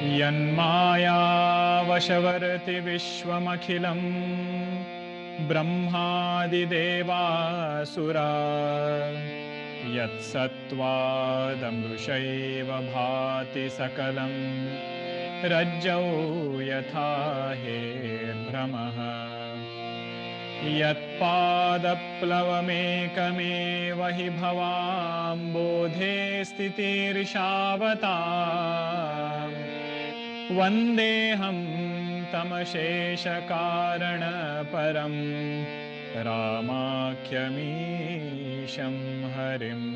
यन्मायावशवर्ति विश्वमखिलं ब्रह्मादिदेवासुरा यत्सत्त्वादमृषैव भाति सकलं रज्जौ यथा हेर्भ्रमः यत्पादप्लवमेकमेव हि भवाम्बोधे स्थितिर्षावताम् वन्देऽहं तमशेषकारणपरं रामाख्यमीशं हरिम्।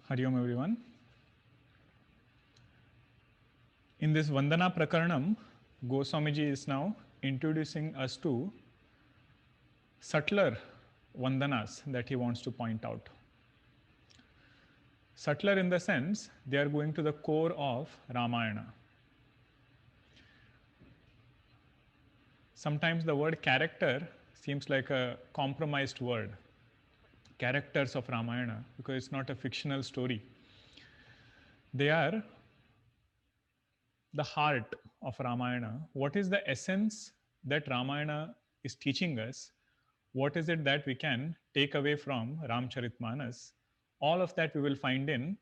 Hari Om everyone. In this Vandana Prakaranam, Goswamiji is now introducing us to subtler Vandanas that he wants to point out. Subtler in the sense they are going to the core of Ramayana. Sometimes the word character seems like a compromised word. Characters of Ramayana, because it's not a fictional story. They are the heart of Ramayana. What is the essence that Ramayana is teaching us? What is it that we can take away from Ramcharitmanas? All of that we will find in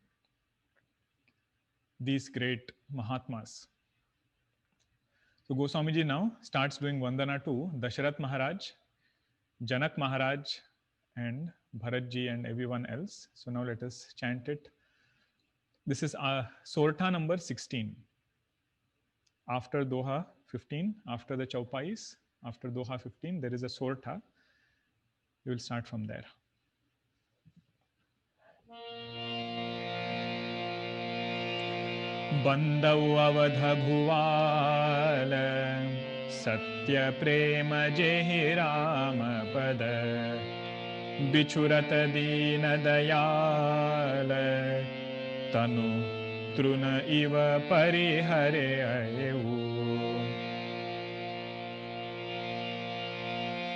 these great Mahatmas. So Goswamiji now starts doing Vandana to Dasharath Maharaj, Janak Maharaj, and Bharatji and everyone else. So now let us chant it. This is Sorta number 16. After Doha 15, after the Chaupais, after Doha 15, there is a Sorta. We will start from there. Bandau avadha bhuval satya prema jehi rama pada bichurat dina dayal tanu truna iva parihare ayu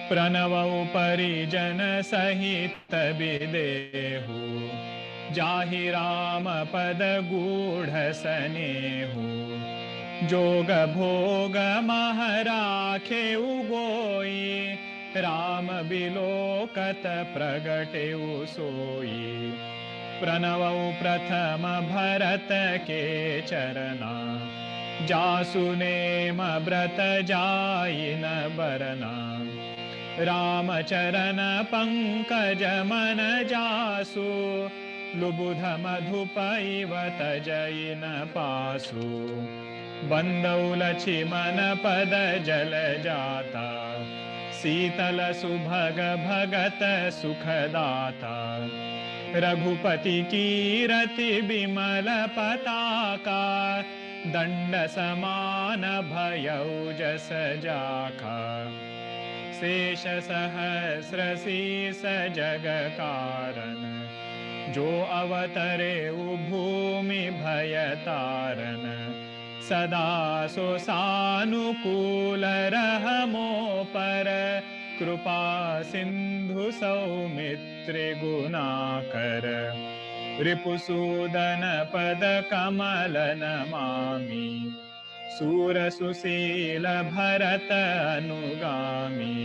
pranavau parijana sahita videhu जाहि राम पद गूढ़ सनेहु जोग भोग महराखे उगोई राम बिलोकत प्रगटे सोई प्रणवौ प्रथम भरत के चरना जासुनेम व्रत जाई न बरना रामचरण पंकज मन जासु लुबुध मधुपैव तजैन पासु बंदौ लक्ष्मण पद जल जाता शीतल सुभग भगत सुखदाता रघुपति कीरति बिमल पताका दंड समान भयौ जस जाखा शेष सहस्र शीस जग कारण जो अवतरे भूमि भय तारन सदा सो सानुकूल रहमो पर कृपा सिंधु सौमित्र गुणाकर रिपुसूदन पद कमल नमामि सूर सुशील भरत अनुगामी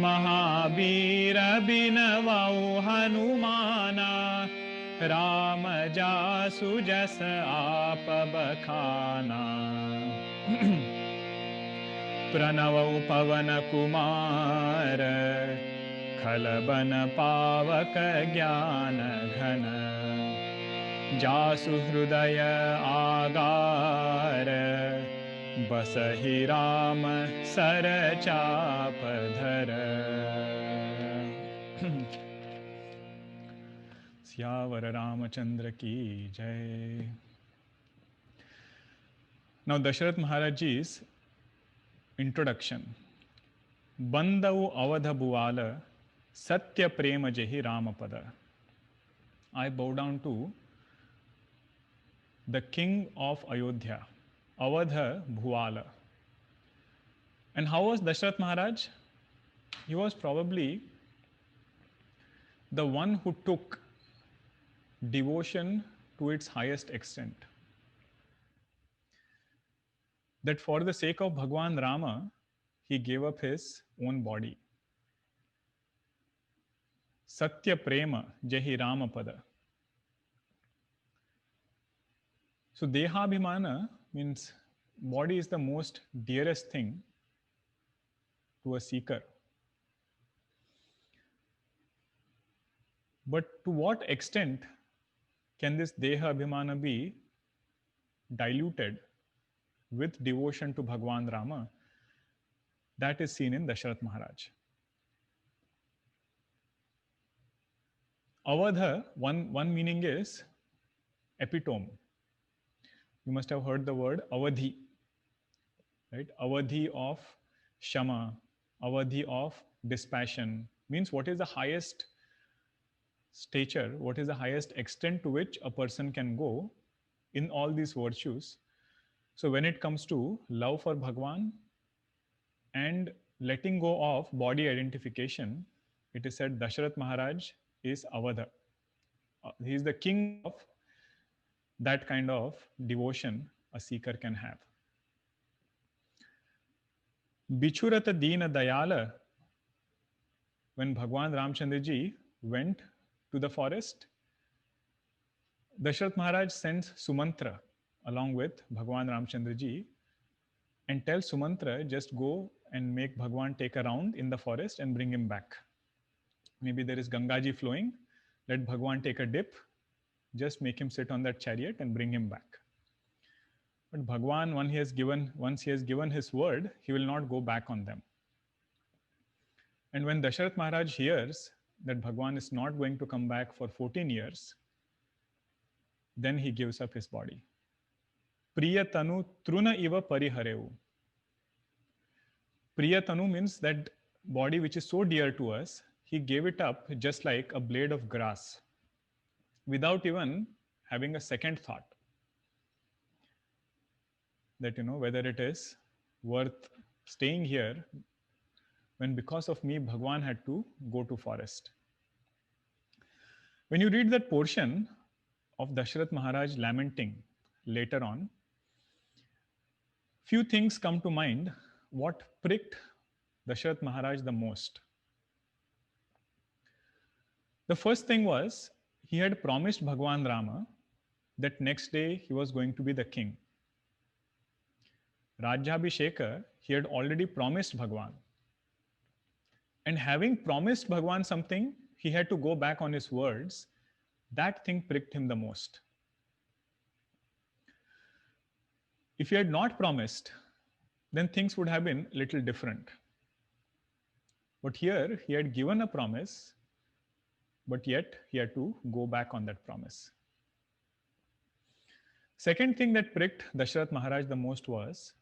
महावीर बिनवौ हनुमाना राम जासु जस आप बखाना प्रणवौ पवन कुमार खलबन पावक ज्ञान घन जासु हृदय आगार बसहि राम सर चाप धर सियावर रामचंद्र की जय. Now Dasharath Maharaj's introduction. Bandau avadha bhuvala satya prema jehi ramapada. I bow down to the king of Ayodhya, Avadha Bhuvala. And how was Dasharath Maharaj? He was probably the one who took devotion to its highest extent. That for the sake of Bhagwan Rama, he gave up his own body. Satya Prema Jahi Rama Pada. So Dehabhimana means body is the most dearest thing to a seeker. But to what extent can this Deha Abhimana be diluted with devotion to Bhagwan Rama? That is seen in Dasharath Maharaj. Avadha, one meaning is epitome. You must have heard the word Avadhi, right? Avadhi of Shama, Avadhi of dispassion, means what is the highest stature, what is the highest extent to which a person can go in all these virtues. So when it comes to love for Bhagwan and letting go of body identification, it is said Dasharath Maharaj is Avadha. He is the king of that kind of devotion a seeker can have. Bichurata Deena Dayala, when Bhagwan Ramchandra ji went to the forest, Dasharath Maharaj sends Sumantra along with Bhagwan Ramchandra ji and tells Sumantra, just go and make Bhagwan take a round in the forest and bring him back. Maybe there is Gangaji flowing, let Bhagwan take a dip, just make him sit on that chariot and bring him back. But Bhagwan, once he has given his word, he will not go back on them. And when Dasharath Maharaj hears that Bhagwan is not going to come back for 14 years, then he gives up his body. Priyatanu truna iva parihareu. Priyatanu means that body which is so dear to us, he gave it up just like a blade of grass without even having a second thought that, whether it is worth staying here when because of me, Bhagwan had to go to forest. When you read that portion of Dasharath Maharaj lamenting later on, few things come to mind what pricked Dasharath Maharaj the most. The first thing was, he had promised Bhagwan Rama that next day he was going to be the king. Rajyabhisheka, he had already promised Bhagwan. And having promised Bhagwan something, he had to go back on his words. That thing pricked him the most. If he had not promised, then things would have been a little different. But here, he had given a promise, but yet he had to go back on that promise. Second thing that pricked Dasharath Maharaj the most was,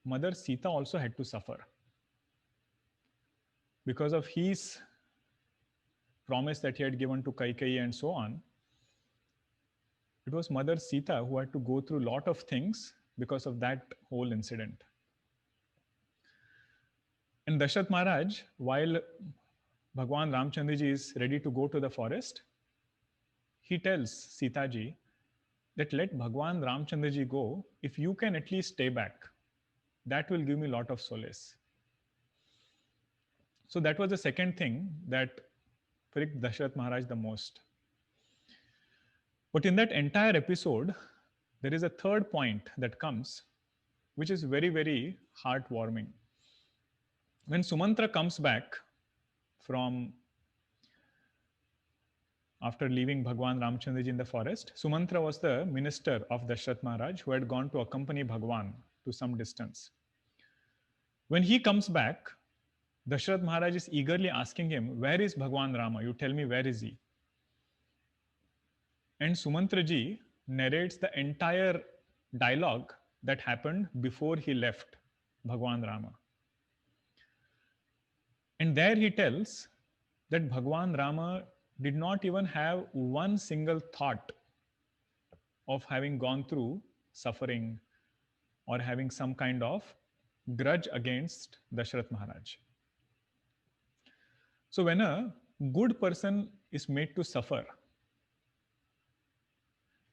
Mother Sita also had to suffer. Because of his promise that he had given to Kaikeyi and so on, it was Mother Sita who had to go through a lot of things because of that whole incident. And Dasharath Maharaj, while Bhagwan Ramchandra ji is ready to go to the forest, he tells Sita ji that let Bhagwan Ramchandra ji go, if you can at least stay back, that will give me a lot of solace. So that was the second thing that pricked Dasharath Maharaj the most. But in that entire episode, there is a third point that comes, which is very, very heartwarming. When Sumantra comes back from after leaving Bhagwan Ramchandra ji in the forest, Sumantra was the minister of Dasharath Maharaj who had gone to accompany Bhagwan to some distance. When he comes back, Dasharath Maharaj is eagerly asking him, where is Bhagwan Rama? You tell me, where is he? And Sumantra ji narrates the entire dialogue that happened before he left Bhagwan Rama. And there he tells that Bhagwan Rama did not even have one single thought of having gone through suffering or having some kind of grudge against Dasharath Maharaj. So when a good person is made to suffer,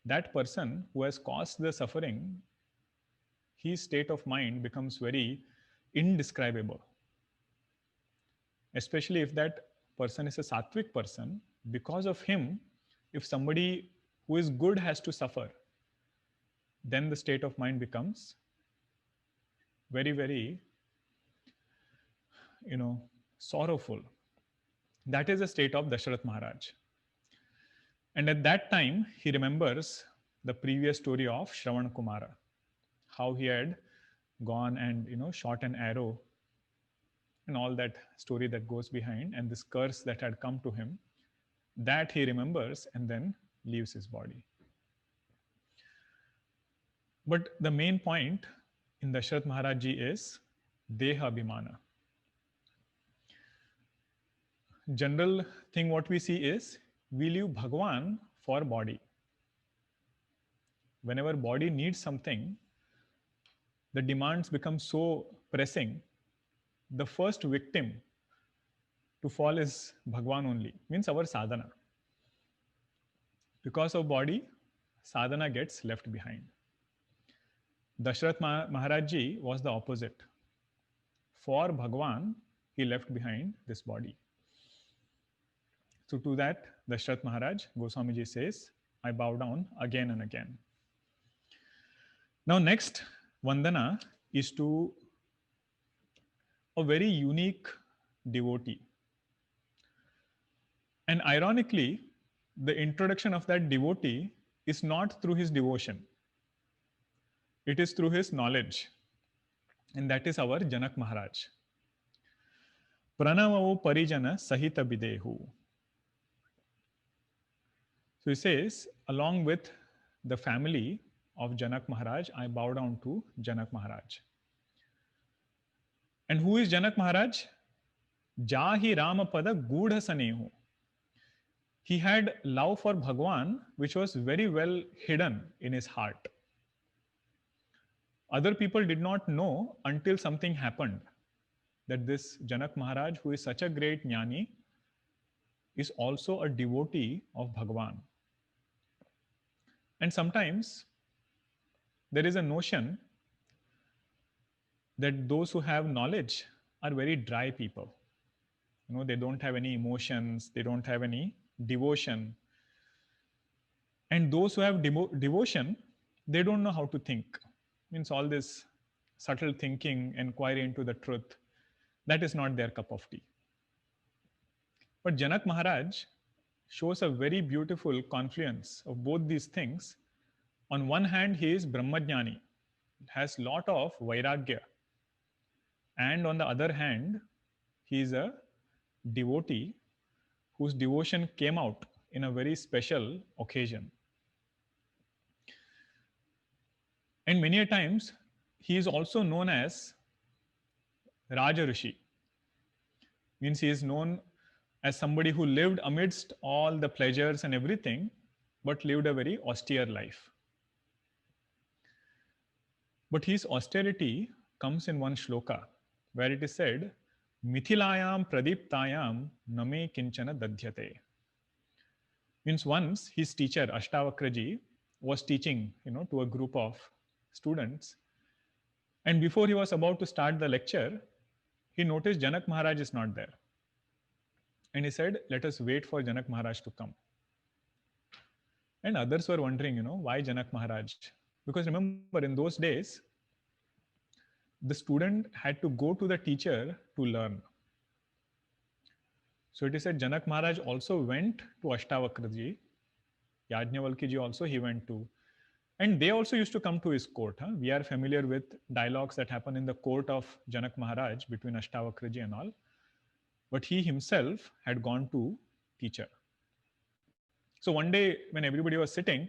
that person who has caused the suffering, his state of mind becomes very indescribable. Especially if that person is a sattvic person, because of him, if somebody who is good has to suffer, then the state of mind becomes very, very, sorrowful. That is the state of Dasharath Maharaj. And at that time, he remembers the previous story of Shravan Kumara, how he had gone and shot an arrow, and all that story that goes behind, and this curse that had come to him, that he remembers and then leaves his body. But the main point in Dasharath Maharaj Ji is Deha Abhimana. General thing what we see is we leave Bhagwan for body. Whenever body needs something, the demands become so pressing, the first victim to fall is Bhagwan only, means our sadhana. Because of body, sadhana gets left behind. Dasharath Maharaj Ji was the opposite. For Bhagwan, he left behind this body. So to that, Dasharath Maharaj, Goswami Ji says, I bow down again and again. Now next, Vandana is to a very unique devotee. And ironically, the introduction of that devotee is not through his devotion. It is through his knowledge. And that is our Janak Maharaj. Pranamavo Parijana Sahita Videhu. So he says, along with the family of Janak Maharaj, I bow down to Janak Maharaj. And who is Janak Maharaj? Jahi Ramapada Gudha Sanehu. He had love for Bhagwan, which was very well hidden in his heart. Other people did not know until something happened, that this Janak Maharaj, who is such a great jnani, is also a devotee of Bhagwan. And sometimes there is a notion that those who have knowledge are very dry people. They don't have any emotions, they don't have any devotion. And those who have devotion, they don't know how to think. Means all this subtle thinking, inquiry into the truth, that is not their cup of tea. But Janak Maharaj shows a very beautiful confluence of both these things. On one hand, he is Brahmajnani, has lot of Vairagya. And on the other hand, he is a devotee whose devotion came out in a very special occasion. And many a times, he is also known as Raja Rishi. Means he is known as somebody who lived amidst all the pleasures and everything, but lived a very austere life. But his austerity comes in one shloka, where it is said, Mithilayam pradiptayam name kinchana dadhyate. Means once his teacher, Ashtavakraji, was teaching, to a group of students. And before he was about to start the lecture, he noticed Janak Maharaj is not there. And he said, let us wait for Janak Maharaj to come. And others were wondering, why Janak Maharaj? Because remember, in those days, the student had to go to the teacher to learn. So it is said Janak Maharaj also went to Ashtavakraji. Yajnavalkiji also he went to. And they also used to come to his court. We are familiar with dialogues that happen in the court of Janak Maharaj between Ashtavakraji and all. But he himself had gone to teacher. So one day when everybody was sitting,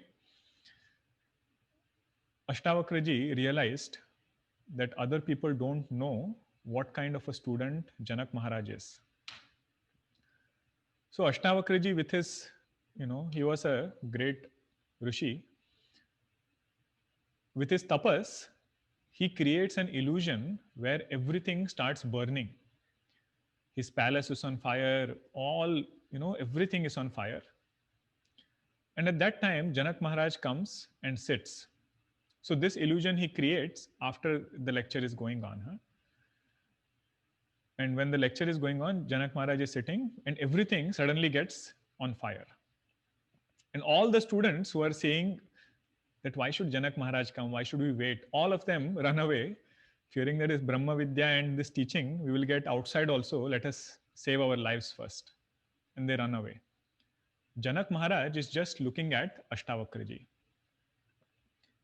Ashtavakraji realized that other people don't know what kind of a student Janak Maharaj is. So Ashtavakraji with his, he was a great Rishi. With his tapas, he creates an illusion where everything starts burning. His palace is on fire. All, everything is on fire. And at that time, Janak Maharaj comes and sits. So this illusion he creates after the lecture is going on. Huh? And when the lecture is going on, Janak Maharaj is sitting and everything suddenly gets on fire. And all the students who are saying that why should Janak Maharaj come? Why should we wait? All of them run away, fearing that is Brahma Vidya and this teaching, we will get outside also. Let us save our lives first. And they run away. Janak Maharaj is just looking at Ashtavakraji.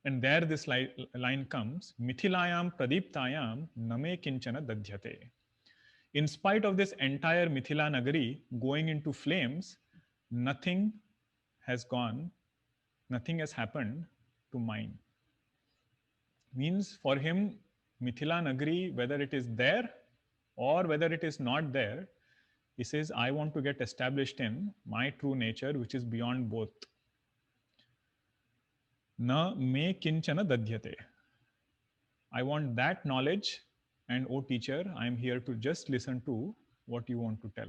And there this line comes, Mithilayam Pradiptayam Name Kinchana Dadhyate. In spite of this entire Mithila Nagari going into flames, nothing has gone, nothing has happened to mine. Means for him, Mithila Nagari, whether it is there or whether it is not there, he says, I want to get established in my true nature, which is beyond both. Na me kinchana dadhyate. I want that knowledge, and oh teacher, I am here to just listen to what you want to tell.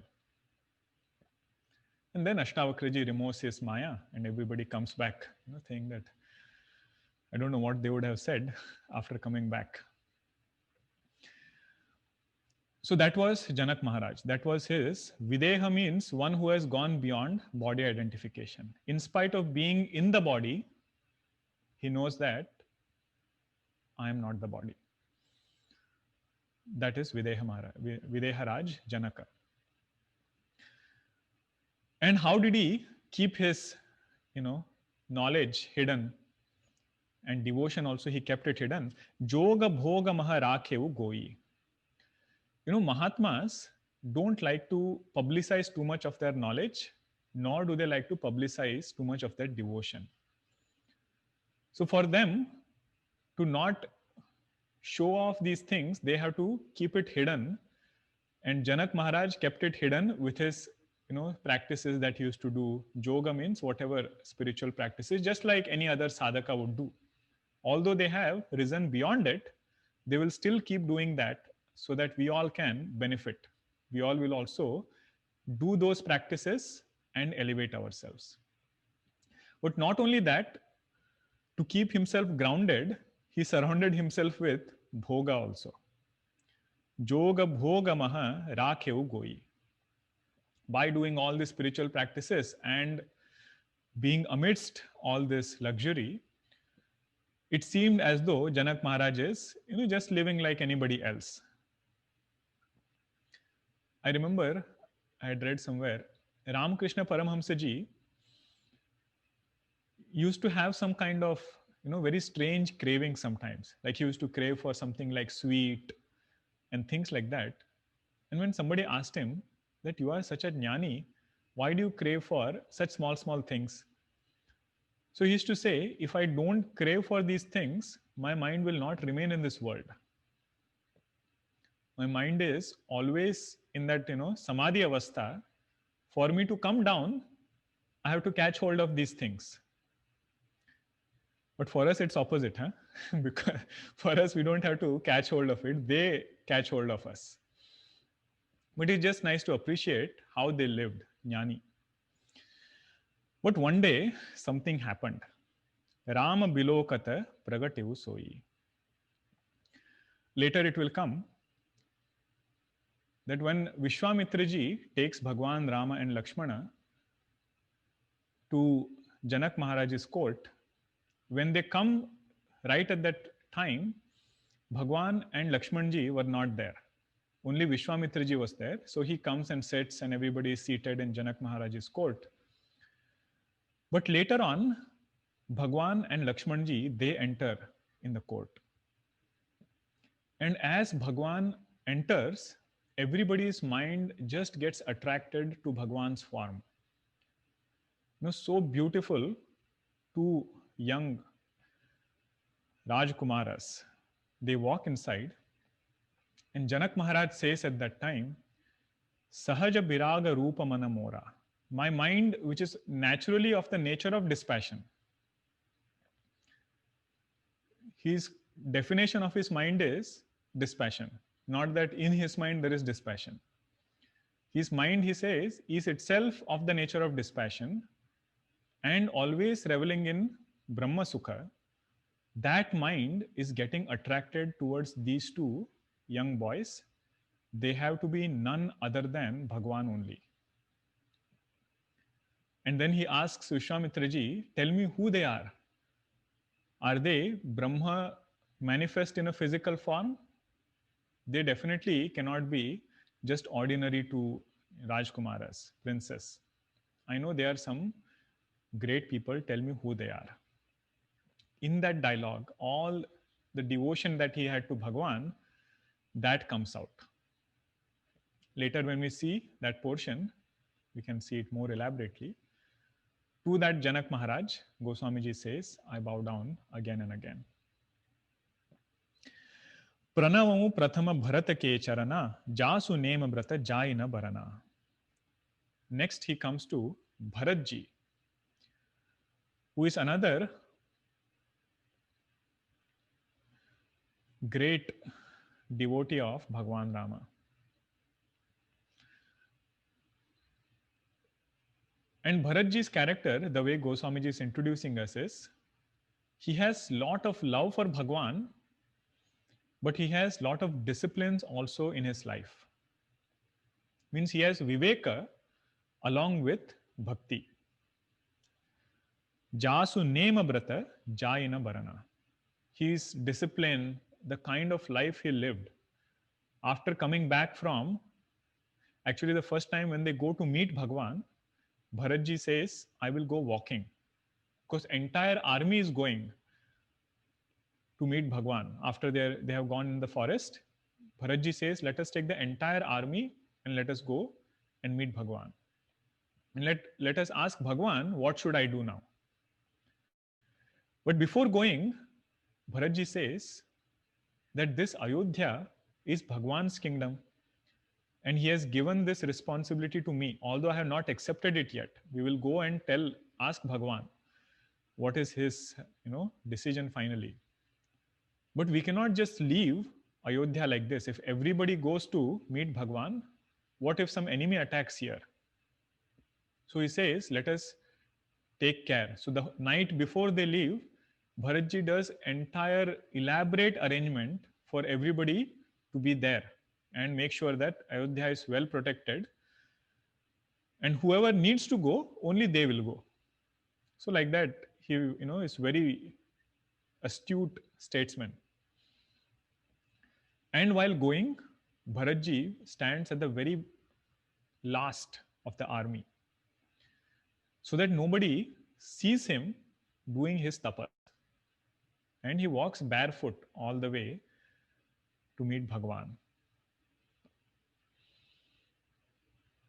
And then Ashtavakraji removes his Maya, and everybody comes back, saying that I don't know what they would have said after coming back. So that was Janak Maharaj. That was his. Videha means one who has gone beyond body identification. In spite of being in the body, he knows that I am not the body. That is Videha Maharaj, Videharaj Janaka. And how did he keep his, knowledge hidden? And devotion also, he kept it hidden. Joga bhoga maha rakhevu goi. Mahatmas don't like to publicize too much of their knowledge, nor do they like to publicize too much of their devotion. So for them to not show off these things, they have to keep it hidden. And Janak Maharaj kept it hidden with his practices that he used to do. Yoga means whatever spiritual practices, just like any other sadhaka would do. Although they have risen beyond it, they will still keep doing that so that we all can benefit. We all will also do those practices and elevate ourselves. But not only that, to keep himself grounded, he surrounded himself with bhoga also. Yoga bhoga maha rakhevu goi. By doing all these spiritual practices and being amidst all this luxury, it seemed as though Janak Maharaj is, just living like anybody else. I remember I had read somewhere, Ramakrishna Paramahamsa Ji used to have some kind of, very strange craving sometimes. Like he used to crave for something like sweet and things like that. And when somebody asked him that you are such a jnani, why do you crave for such small, small things? So he used to say, if I don't crave for these things, my mind will not remain in this world. My mind is always in that, samadhi avastha. For me to come down, I have to catch hold of these things. But for us, it's opposite, huh? Because for us, we don't have to catch hold of it. They catch hold of us. But it's just nice to appreciate how they lived, jnani. But one day, something happened. Rama bilokata pragatevu soi. Later it will come that when Vishwamitra Ji takes Bhagwan Rama and Lakshmana to Janak Maharaj's court, when they come right at that time, Bhagwan and Lakshman Ji were not there. Only Vishwamitra Ji was there. So he comes and sits and everybody is seated in Janak Maharaj's court. But later on, Bhagwan and Lakshman Ji, they enter in the court. And as Bhagwan enters, everybody's mind just gets attracted to Bhagwan's form. So beautiful, two young Rajkumaras. They walk inside, and Janak Maharaj says at that time, Sahaja Biraga Rupa Manamora. My mind, which is naturally of the nature of dispassion. His definition of his mind is dispassion. Not that in his mind there is dispassion. His mind, he says, is itself of the nature of dispassion and always reveling in Brahma Sukha. That mind is getting attracted towards these two young boys. They have to be none other than Bhagwan only. And then he asks Vishwamitraji, tell me who they are. Are they Brahma manifest in a physical form? They definitely cannot be just ordinary two Rajkumaras, princess. I know they are some great people. Tell me who they are. In that dialogue, all the devotion that he had to Bhagwan, that comes out. Later, when we see that portion, we can see it more elaborately. To that Janak Maharaj, Goswamiji says, I bow down again and again. प्रणवमु प्रथम भरत के चरना जासु name व्रत जाय न बरना. Next he comes to Bharatji, who is another great devotee of Bhagwan Rama. And Bharatji's character, the way Goswamiji is introducing us, is he has lot of love for Bhagwan, but he has lot of disciplines also in his life. Means he has viveka along with bhakti. Jasu nema brata jayina barana. His discipline, the kind of life he lived, after coming back from, actually the first time when they go to meet Bhagwan, Bharatji says, I will go walking. Because entire army is going to meet Bhagwan. After they have gone in the forest, Bharatji says, let us take the entire army and let us go and meet Bhagwan. And let us ask Bhagwan, what should I do now? But before going, Bharatji says that this Ayodhya is Bhagwan's kingdom. And he has given this responsibility to me, although I have not accepted it yet. We will go and ask Bhagwan what is his decision finally. But we cannot just leave Ayodhya like this. If everybody goes to meet Bhagwan, what if some enemy attacks here? So he says, let us take care. So the night before they leave, Bharatji does entire elaborate arrangement for everybody to be there and make sure that Ayodhya is well protected. And whoever needs to go, only they will go. So like that, he is very astute statesman. And while going, Bharatji stands at the very last of the army, so that nobody sees him doing his tapas. And he walks barefoot all the way to meet Bhagwan.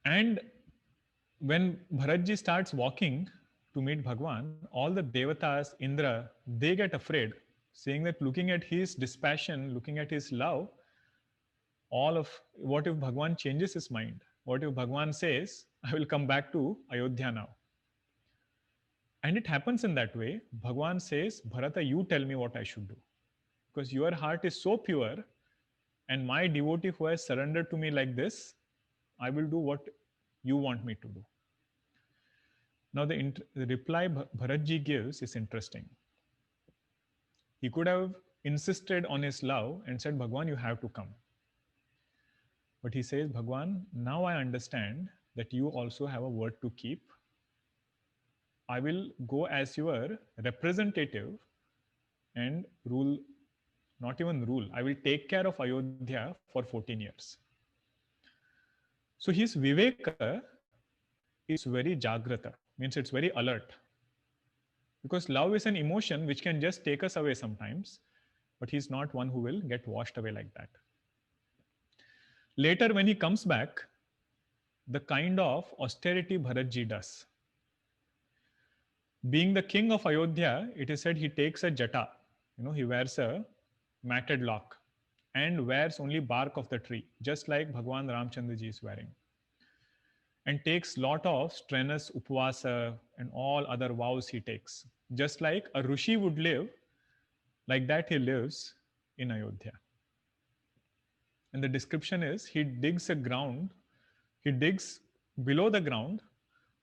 And when Bharatji starts walking to meet Bhagwan, all the devatas, Indra, they get afraid, saying that looking at his dispassion, looking at his love, what if Bhagwan changes his mind? What if Bhagwan says, I will come back to Ayodhya now? And it happens in that way. Bhagwan says, Bharata, you tell me what I should do. Because your heart is so pure, and my devotee who has surrendered to me like this, I will do what you want me to do. Now the reply Bharatji gives is interesting. He could have insisted on his love and said, Bhagwan, you have to come. But he says, Bhagwan, now I understand that you also have a word to keep. I will go as your representative and rule, not even rule, I will take care of Ayodhya for 14 years. So his viveka is very jagrata, means it's very alert. Because love is an emotion which can just take us away sometimes, but he's not one who will get washed away like that. Later, when he comes back, the kind of austerity Bharatji does. Being the king of Ayodhya, it is said he takes a jata, he wears a matted lock and wears only bark of the tree, just like Bhagwan Ramchandraji is wearing. And takes lot of strenuous upvasa and all other vows he takes. Just like a Rishi would live, like that he lives in Ayodhya. And the description is, he digs a ground He digs below the ground,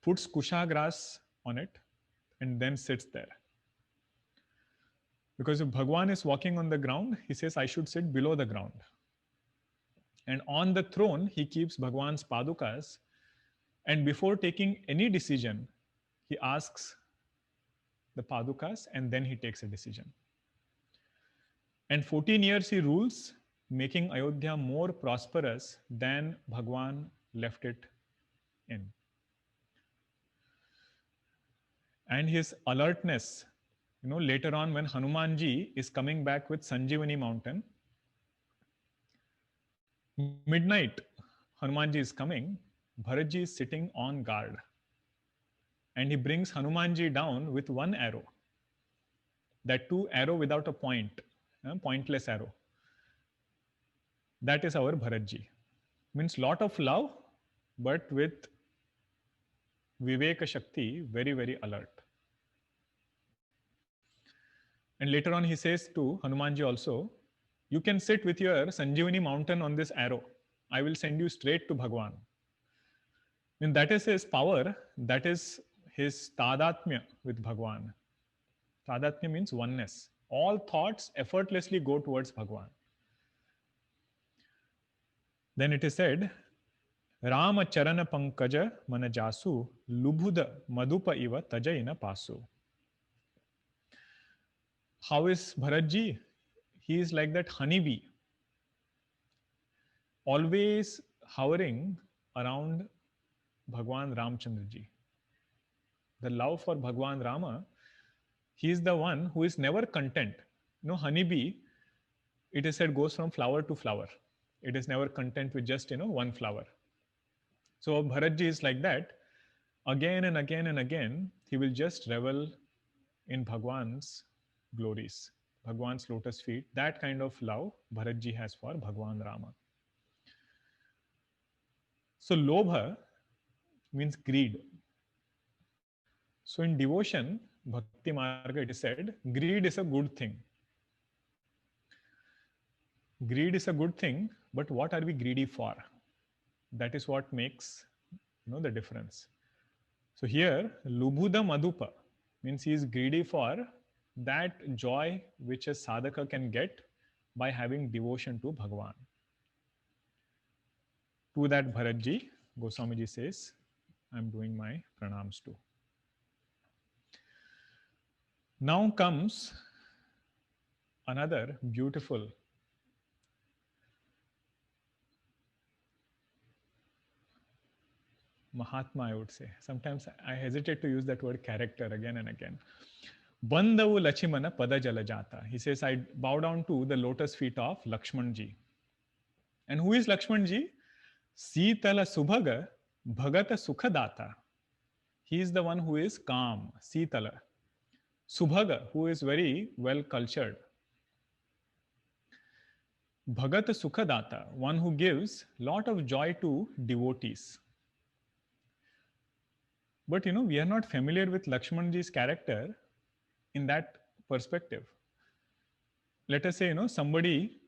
puts kusha grass on it, and then sits there. Because if Bhagwan is walking on the ground, he says, I should sit below the ground. And on the throne, he keeps Bhagwan's padukas. And before taking any decision, he asks the padukas and then he takes a decision. And 14 years he rules, making Ayodhya more prosperous than Bhagwan left it in. And his alertness, later on when Hanumanji is coming back with Sanjeevani mountain, midnight, Hanumanji is coming, Bharatji is sitting on guard. And he brings Hanumanji down with one arrow. That too, arrow without a point, pointless arrow. That is our Bharatji. Means lot of love, but with Viveka Shakti, very, very alert. And later on he says to Hanumanji also, you can sit with your Sanjeevani mountain on this arrow. I will send you straight to Bhagwan. And that is his power. That is his tadatmya with Bhagwan. Tadatmya means oneness. All thoughts effortlessly go towards Bhagwan. Then it is said, Rama charana pankaja manajasu lubhuda madupa iva tajaina pasu. How is Bharatji? He is like that honeybee, always hovering around Bhagwan Ramchandraji. The love for Bhagwan Rama, he is the one who is never content. Honeybee, it is said, goes from flower to flower. It is never content with just, one flower. So Bharatji is like that. Again and again and again, he will just revel in Bhagwan's glories, Bhagwan's lotus feet. That kind of love Bharatji has for Bhagwan Rama. So lobha means greed. So in devotion, Bhakti Marga, it is said, greed is a good thing. Greed is a good thing, but what are we greedy for? That is what makes the difference. So here, Lubhuda Madhupa means he is greedy for that joy which a sadhaka can get by having devotion to Bhagwan. To that Bharatji, Goswamiji says, I am doing my pranams too. Now comes another beautiful Mahatma, I would say. Sometimes I hesitate to use that word character again and again. Bandavu Lachimana Pada Jalajata. He says, I bow down to the lotus feet of Lakshmanji. And who is Lakshmanji? Sitala Subhaga Bhagata Sukhadata. He is the one who is calm, Sitala. Subhaga, who is very well cultured. Bhagata Sukhadata, one who gives lot of joy to devotees. But we are not familiar with Lakshmanji's character in that perspective. Let us say, somebody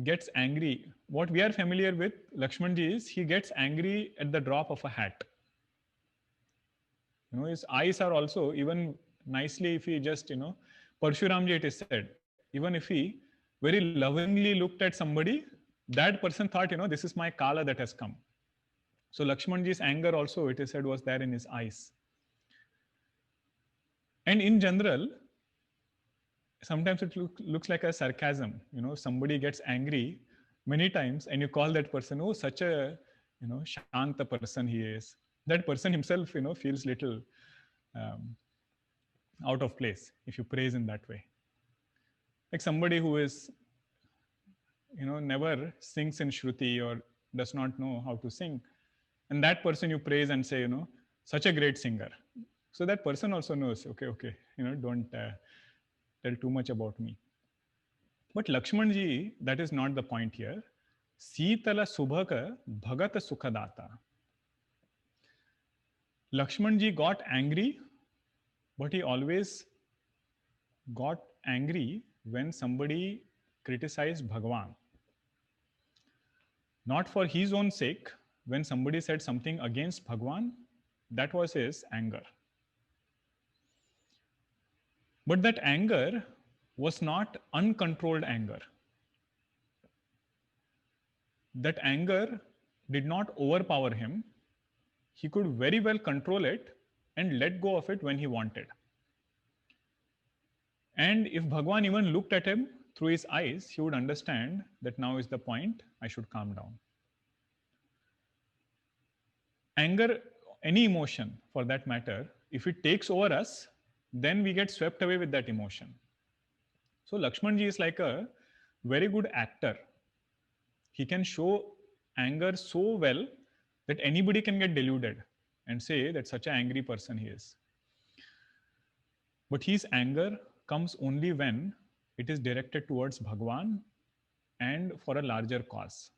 gets angry. What we are familiar with Lakshmanji is he gets angry at the drop of a hat. His eyes are also, even nicely, if he just, Parshuramji, it is said, even if he very lovingly looked at somebody, that person thought, this is my Kala that has come. So Lakshmanji's anger also, it is said, was there in his eyes. And in general, sometimes it looks like a sarcasm. Somebody gets angry many times and you call that person, oh, such a, Shanta person he is. That person himself, feels little out of place if you praise in that way. Like somebody who is, never sings in Shruti or does not know how to sing. And that person you praise and say, such a great singer. So that person also knows, okay, don't tell too much about me. But Lakshmanji, that is not the point here. Sitala Subhaka Bhagata Sukhadata. Lakshmanji got angry, but he always got angry when somebody criticized Bhagwan. Not for his own sake, when somebody said something against Bhagwan, that was his anger. But that anger was not uncontrolled anger. That anger did not overpower him. He could very well control it and let go of it when he wanted. And if Bhagwan even looked at him through his eyes, he would understand that now is the point, I should calm down. Anger, any emotion for that matter, if it takes over us, then we get swept away with that emotion. So Lakshmanji is like a very good actor. He can show anger so well that anybody can get deluded and say that such an angry person he is. But his anger comes only when it is directed towards Bhagwan and for a larger cause.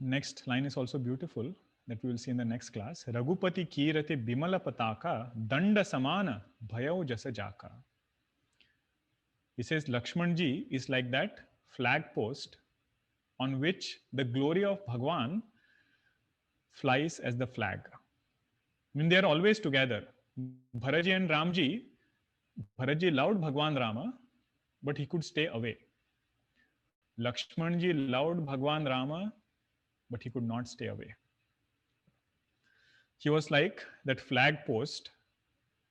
Next line is also beautiful, that we will see in the next class. Raghupati kirate bimala pataka danda samana bhayau jasa jaka. He says Lakshmanji is like that flag post on which the glory of Bhagwan flies as the flag. I mean, they are always together. Bharatji and Ramji, Bharatji loved Bhagwan Rama, but he could stay away. Lakshmanji loved Bhagwan Rama, but he could not stay away. He was like that flag post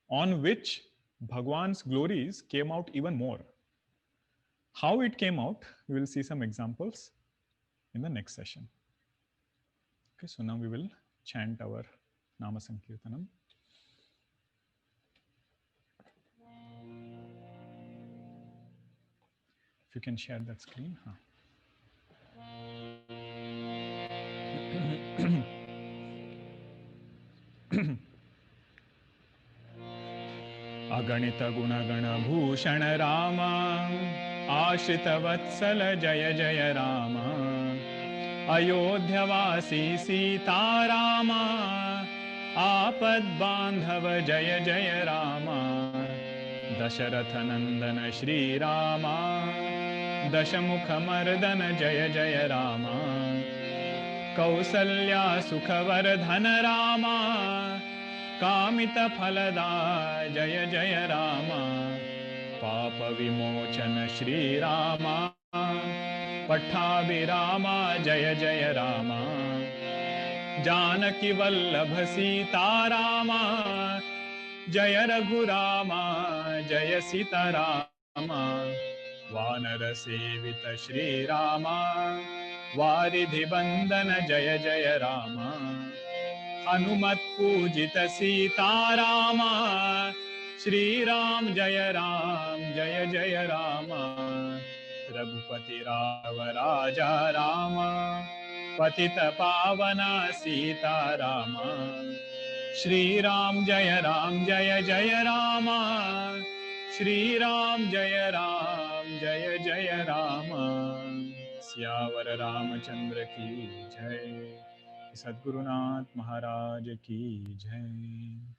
on which Bhagwan's glories came out even more. How it came out, we will see some examples in the next session. Okay, so now we will chant our Nama Sankirtanam. If you can share that screen. अगणित गुणगण भूषण राम आश्रित वत्सल जय जय राम अयोध्यवासी सीताराम आपद बांधव जय जय राम दशरथ नंदन श्री राम दशमुख मर्दन जय जय राम कौसल्या सुखवर्धन राम कामित फलदा जय जय राम पाप विमोचन श्री राम पट्टाभिराम जय जय राम जानकी वल्लभ सीताराम जय रघुराम जय सीताराम वानर सेवित श्री राम वारिधि बंदन जय जय राम हनुमत पूजित सीताराम श्री राम जय जय राम रघुपति राव राजा राम पतित पावन सीताराम श्री राम जय जय राम श्री राम जय जय राम सियावर रामचंद्र की जय। सद्गुरुनाथ महाराज की जय।